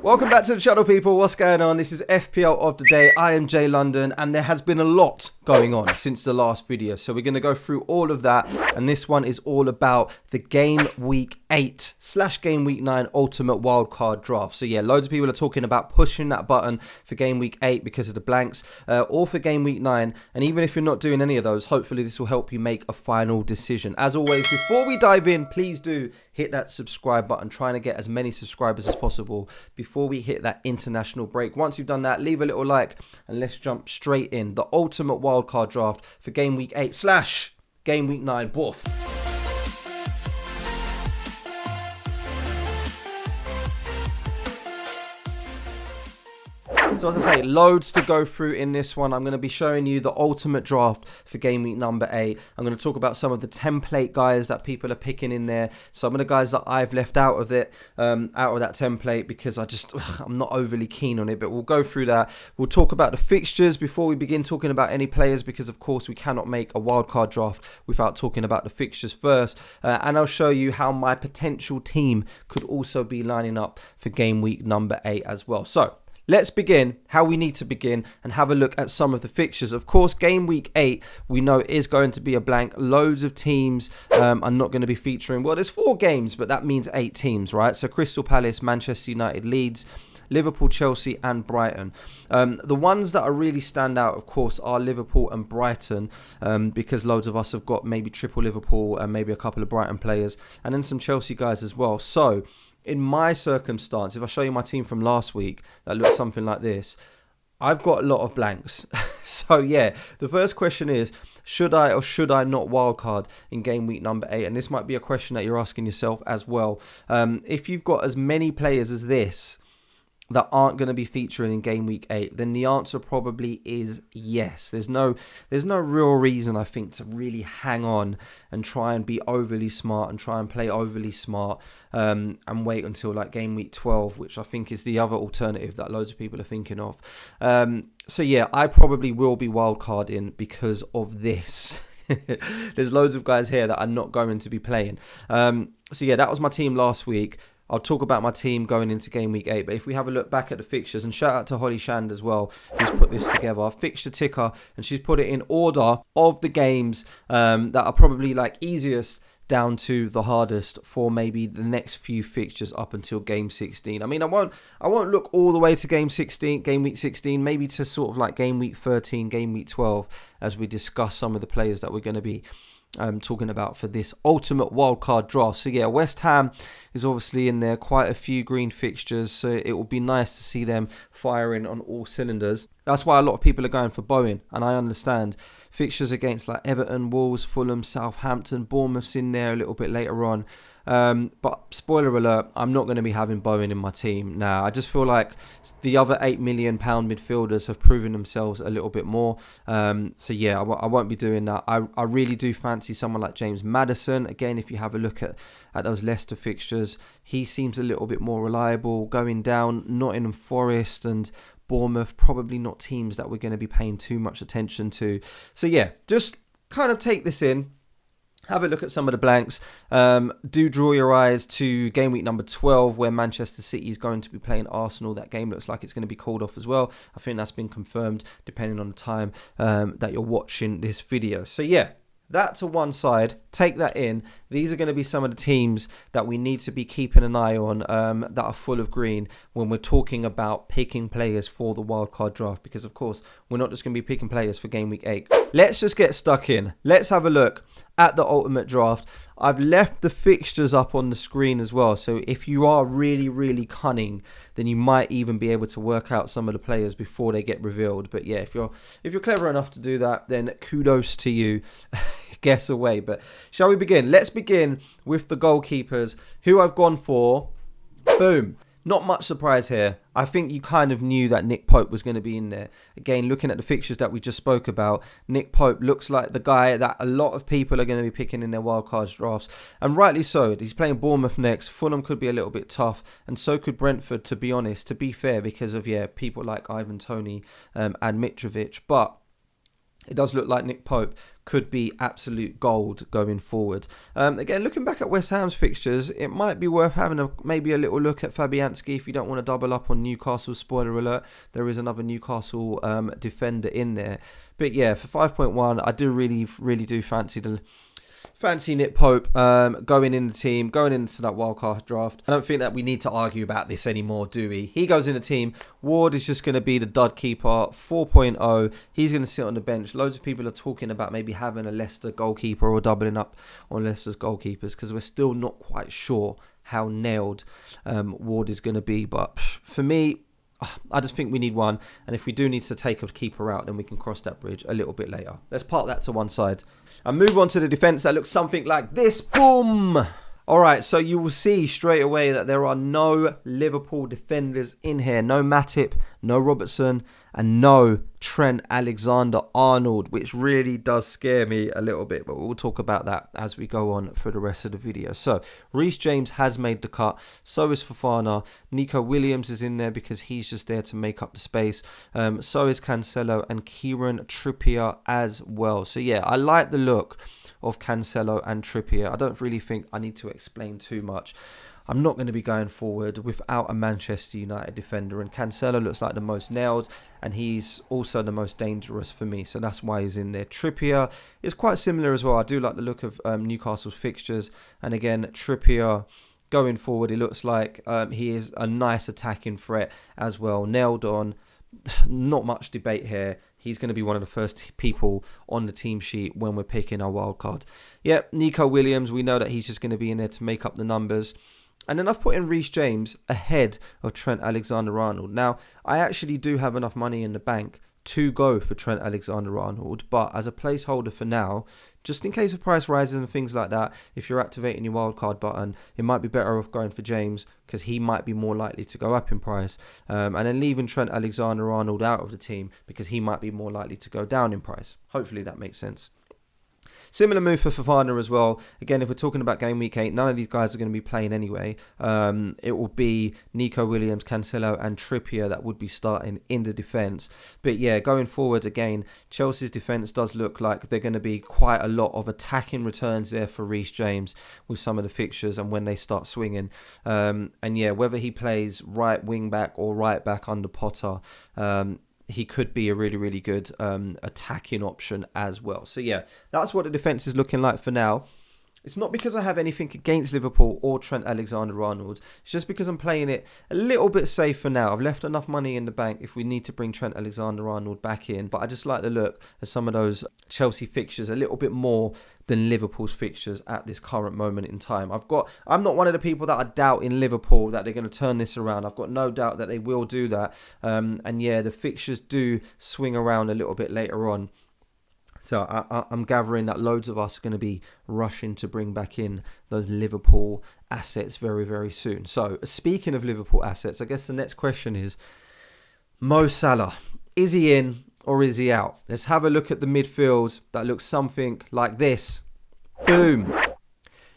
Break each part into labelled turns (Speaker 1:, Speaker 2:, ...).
Speaker 1: Welcome back to the channel, people. What's going on? This is FPL of the day. I am Jay London, and there has been a lot going on since the last video, so we're going to go through all of that. And this one is all about the game week 8 / game week 9 ultimate wildcard draft. So yeah, loads of people are talking about pushing that button for game week 8 because of the blanks, or for game week 9. And even if you're not doing any of those, hopefully this will help you make a final decision. As always, before we dive in, please do hit that subscribe button, trying to get as many subscribers as possible before we hit that international break. Once you've done that, leave a little like and let's jump straight in. The ultimate wildcard draft for game week 8 / game week 9. Boof. So as I say, loads to go through in this one. I'm going to be showing you the ultimate draft for game week number 8. I'm going to talk about some of the template guys that people are picking in there. Some of the guys that I've left out of it, out of that template, because I'm not overly keen on it. But we'll go through that. We'll talk about the fixtures before we begin talking about any players, because of course we cannot make a wildcard draft without talking about the fixtures first. And I'll show you how my potential team could also be lining up for game week number 8 as well. So let's begin how we need to begin and have a look at some of the fixtures. Of course, game week 8, we know is going to be a blank. Loads of teams are not going to be featuring. Well, there's 4 games, but that means 8 teams, right? So Crystal Palace, Manchester United, Leeds, Liverpool, Chelsea and Brighton. The ones that are really stand out, of course, are Liverpool and Brighton, because loads of us have got maybe triple Liverpool and maybe a couple of Brighton players, and then some Chelsea guys as well. So in my circumstance, if I show you my team from last week, that looks something like this. I've got a lot of blanks. So yeah, the first question is, should I or should I not wildcard in game week number 8? And this might be a question that you're asking yourself as well. If you've got as many players as this that aren't going to be featuring in game week 8, then the answer probably is yes. There's no real reason, I think, to really hang on and try and be overly smart and try and play overly smart, and wait until like game week 12, which I think is the other alternative that loads of people are thinking of. So yeah, I probably will be wildcarding because of this. There's loads of guys here that are not going to be playing. So yeah, that was my team last week. I'll talk about my team going into game week 8. But if we have a look back at the fixtures, and shout out to Holly Shand as well, who's put this together, fixture ticker, and she's put it in order of the games that are probably like easiest down to the hardest for maybe the next few fixtures up until game 16. I mean, I won't look all the way to game week 16, maybe to sort of like game week 13, game week 12, as we discuss some of the players that we're going to be talking about for this ultimate wildcard draft. So yeah, West Ham is obviously in there, quite a few green fixtures, so it will be nice to see them firing on all cylinders. That's why a lot of people are going for Bowen, and I understand. Fixtures against like Everton, Wolves, Fulham, Southampton, Bournemouth's in there a little bit later on. But spoiler alert, I'm not going to be having Bowen in my team now. I just feel like the other £8 million midfielders have proven themselves a little bit more. So yeah, I won't be doing that. I really do fancy someone like James Maddison. Again, if you have a look at those Leicester fixtures, he seems a little bit more reliable going down. Nottingham Forest and Bournemouth, probably not teams that we're going to be paying too much attention to. So yeah, just kind of take this in. Have a look at some of the blanks. Do draw your eyes to game week number 12, where Manchester City is going to be playing Arsenal. That game looks like it's going to be called off as well. I think that's been confirmed depending on the time that you're watching this video. So yeah, that to one side, take that in. These are going to be some of the teams that we need to be keeping an eye on, that are full of green when we're talking about picking players for the wildcard draft, because of course we're not just going to be picking players for game week 8. Let's just get stuck in. Let's have a look at the ultimate draft. I've left the fixtures up on the screen as well, so if you are really cunning, then you might even be able to work out some of the players before they get revealed. But yeah, if you're clever enough to do that, then kudos to you. Guess away. But shall we begin? Let's begin with the goalkeepers, who I've gone for. Boom. Not much surprise here. I think you kind of knew that Nick Pope was going to be in there. Again, looking at the fixtures that we just spoke about, Nick Pope looks like the guy that a lot of people are going to be picking in their wildcard drafts. And rightly so. He's playing Bournemouth next. Fulham could be a little bit tough. And so could Brentford, to be honest, to be fair, because of, people like Ivan Toney and Mitrovic. But it does look like Nick Pope could be absolute gold going forward. Again, looking back at West Ham's fixtures, it might be worth having maybe a little look at Fabianski if you don't want to double up on Newcastle. Spoiler alert, there is another Newcastle defender in there. But yeah, for 5.1, I do really do fancy Nick Pope going in the team, going into that wildcard draft. I don't think that we need to argue about this anymore, do we? He goes in the team. Ward is just going to be the dud keeper, 4.0. He's going to sit on the bench. Loads of people are talking about maybe having a Leicester goalkeeper or doubling up on Leicester's goalkeepers because we're still not quite sure how nailed Ward is going to be. But for me, I just think we need one. And if we do need to take a keeper out, then we can cross that bridge a little bit later. Let's park that to one side and move on to the defence that looks something like this. Boom! All right, so you will see straight away that there are no Liverpool defenders in here. No Matip, no Robertson, and no Trent Alexander-Arnold, which really does scare me a little bit. But we'll talk about that as we go on for the rest of the video. So, Reece James has made the cut. So is Fofana. Nico Williams is in there because he's just there to make up the space. So is Cancelo and Kieran Trippier as well. So, yeah, I like the look of Cancelo and Trippier. I don't really think I need to explain too much. I'm not going to be going forward without a Manchester United defender, and Cancelo looks like the most nailed, and he's also the most dangerous for me, so that's why he's in there. Trippier is quite similar as well. I do like the look of Newcastle's fixtures, and again, Trippier going forward, it looks like he is a nice attacking threat as well. Nailed on, not much debate here. He's going to be one of the first people on the team sheet when we're picking our wild card. Yep, Nico Williams, we know that he's just going to be in there to make up the numbers. And then I've put in Reece James ahead of Trent Alexander-Arnold. Now, I actually do have enough money in the bank to go for Trent Alexander-Arnold, but as a placeholder for now, just in case of price rises and things like that, if you're activating your wildcard button, it might be better off going for James because he might be more likely to go up in price, and then leaving Trent Alexander-Arnold out of the team because he might be more likely to go down in price. Hopefully that makes sense. Similar move for Fofana as well. Again, if we're talking about game week 8, none of these guys are going to be playing anyway. It will be Nico Williams, Cancelo and Trippier that would be starting in the defence. But yeah, going forward again, Chelsea's defence does look like they're going to be quite a lot of attacking returns there for Reece James with some of the fixtures and when they start swinging. And yeah, whether he plays right wing back or right back under Potter, he could be a really good attacking option as well. So yeah, that's what the defence is looking like for now. It's not because I have anything against Liverpool or Trent Alexander-Arnold. It's just because I'm playing it a little bit safe for now. I've left enough money in the bank if we need to bring Trent Alexander-Arnold back in. But I just like the look of some of those Chelsea fixtures a little bit more than Liverpool's fixtures at this current moment in time. I'm not one of the people that I doubt in Liverpool that they're going to turn this around. I've got no doubt that they will do that. And yeah, the fixtures do swing around a little bit later on. So I'm gathering that loads of us are going to be rushing to bring back in those Liverpool assets very soon. So speaking of Liverpool assets, I guess the next question is, Mo Salah, is he in or is he out? Let's have a look at the midfield that looks something like this. Boom.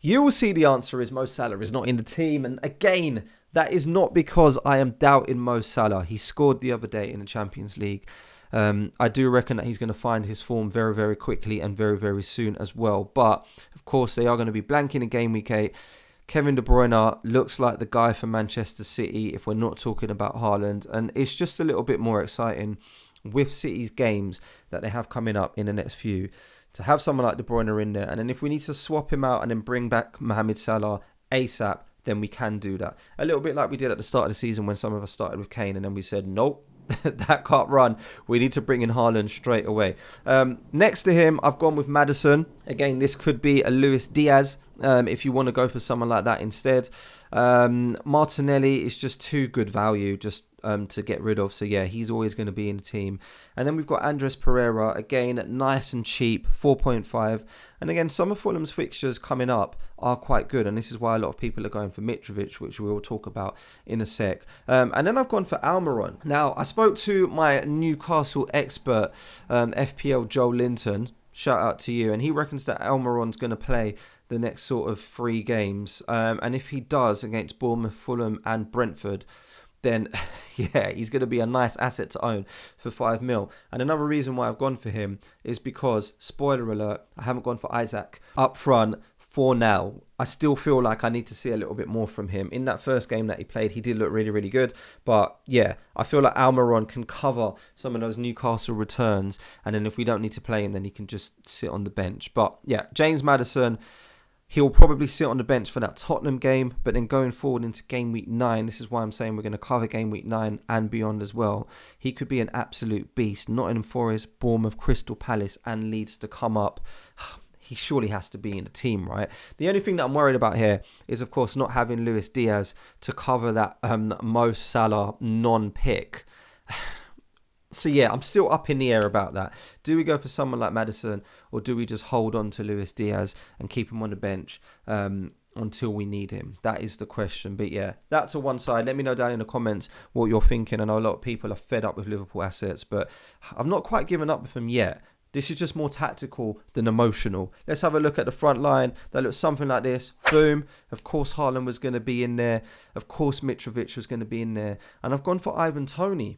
Speaker 1: You will see the answer is Mo Salah is not in the team. And again, that is not because I am doubting Mo Salah. He scored the other day in the Champions League. I do reckon that he's going to find his form very quickly and very soon as well. But, of course, they are going to be blanking in game week 8. Kevin De Bruyne looks like the guy for Manchester City if we're not talking about Haaland. And it's just a little bit more exciting with City's games that they have coming up in the next few to have someone like De Bruyne in there. And then if we need to swap him out and then bring back Mohamed Salah ASAP, then we can do that. A little bit like we did at the start of the season when some of us started with Kane and then we said, nope. That can't run. We need to bring in Haaland straight away. Next to him, I've gone with Maddison. Again, this could be a Luis Diaz if you want to go for someone like that instead. Martinelli is just too good value just to get rid of. So yeah, he's always going to be in the team. And then we've got Andres Pereira. Again, nice and cheap, 4.5. And again, some of Fulham's fixtures coming up are quite good. And this is why a lot of people are going for Mitrovic, which we will talk about in a sec. And then I've gone for Almiron. Now, I spoke to my Newcastle expert, FPL Joe Linton. Shout out to you. And he reckons that Almiron's going to play the next sort of 3 games. And if he does against Bournemouth, Fulham and Brentford, then yeah, he's going to be a nice asset to own for 5 mil. And another reason why I've gone for him is because, spoiler alert, I haven't gone for Isaac up front for now. I still feel like I need to see a little bit more from him. In that first game that he played, he did look really, really good. But yeah, I feel like Almiron can cover some of those Newcastle returns. And then if we don't need to play him, then he can just sit on the bench. But yeah, James Maddison, he'll probably sit on the bench for that Tottenham game, but then going forward into game week 9, this is why I'm saying we're going to cover game week 9 and beyond as well. He could be an absolute beast. Nottingham Forest, Bournemouth, Crystal Palace and Leeds to come up. He surely has to be in the team, right? The only thing that I'm worried about here is, of course, not having Luis Diaz to cover that Mo Salah non-pick. So yeah, I'm still up in the air about that. Do we go for someone like Maddison, or do we just hold on to Luis Diaz and keep him on the bench until we need him? That is the question. But yeah, that's on one side. Let me know down in the comments what you're thinking. I know a lot of people are fed up with Liverpool assets, but I've not quite given up with them yet. This is just more tactical than emotional. Let's have a look at the front line. That looks something like this. Boom. Of course, Haaland was going to be in there. Of course, Mitrovic was going to be in there. And I've gone for Ivan Toney.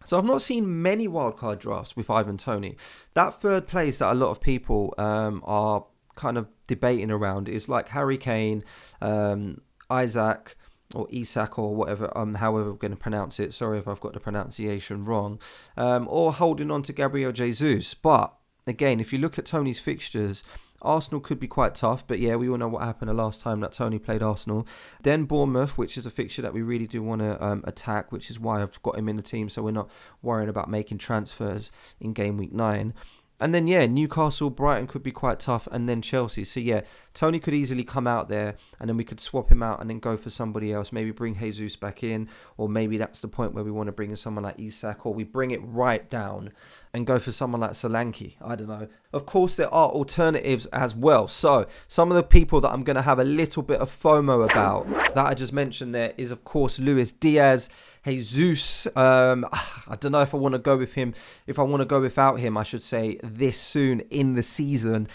Speaker 1: So I've not seen many wildcard drafts with Ivan Toney. That third place that a lot of people are kind of debating around is like Harry Kane, Isaac, or Isak, or whatever, however we're going to pronounce it. Sorry if I've got the pronunciation wrong. Or holding on to Gabriel Jesus. But again, if you look at Toney's fixtures, Arsenal could be quite tough, but yeah, we all know what happened the last time that Toney played Arsenal. Then Bournemouth, which is a fixture that we really do want to attack, which is why I've got him in the team, so we're not worrying about making transfers in game week 9. And then, yeah, Newcastle, Brighton could be quite tough, and then Chelsea. So, yeah, Toney could easily come out there, and then we could swap him out and then go for somebody else. Maybe bring Jesus back in, or maybe that's the point where we want to bring in someone like Isak, or we bring it right down and go for someone like Solanke. I don't know. Of course, there are alternatives as well. So, some of the people that I'm going to have a little bit of FOMO about that I just mentioned there is, of course, Luis Diaz, Jesus. I don't know if I want to go with him. If I want to go without him, I should say, this soon in the season,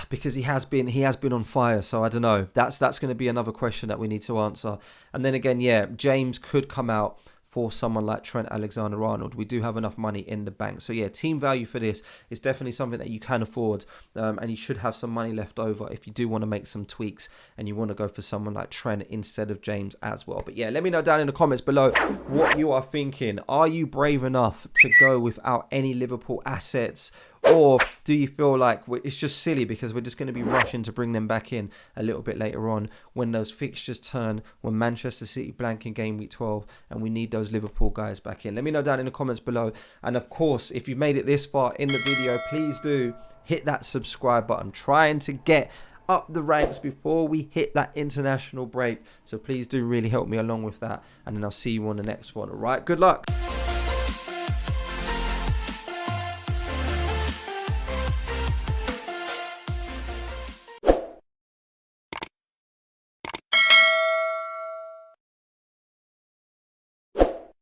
Speaker 1: because he has been on fire. So I don't know. That's going to be another question that we need to answer. And then again, yeah, James could come out for someone like Trent Alexander-Arnold. We do have enough money in the bank. So yeah, team value for this is definitely something that you can afford, and you should have some money left over if you do want to make some tweaks and you want to go for someone like Trent instead of James as well. But yeah, let me know down in the comments below what you are thinking. Are you brave enough to go without any Liverpool assets? Or do you feel like it's just silly because we're just going to be rushing to bring them back in a little bit later on when those fixtures turn, when Manchester City blank in game week 12 and we need those Liverpool guys back in? Let me know down in the comments below. And of course, if you've made it this far in the video, please do hit that subscribe button. Trying to get up the ranks before we hit that international break. So please do really help me along with that. And then I'll see you on the next one. All right, good luck.